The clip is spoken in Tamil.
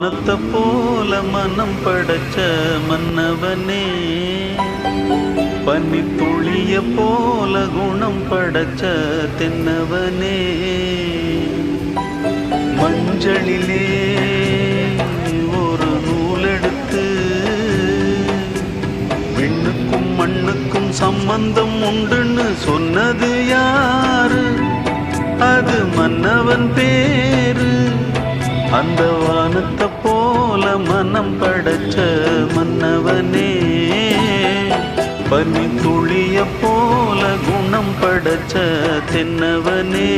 வானத்தை போல மனம் படைச்ச மன்னவனே, பனி துளிய போல குணம் படைச்ச தென்னவனே, மஞ்சளிலே ஒரு நூலெடுத்து விண்ணுக்கும் மண்ணுக்கும் சம்பந்தம் உண்டுன்னு சொன்னது யாரு? அது மன்னவன் பேரு. அந்த வானத்தை போல மனம் படைச்ச மன்னவனே, பனி துளிய போல குணம் படைச்ச தென்னவனே.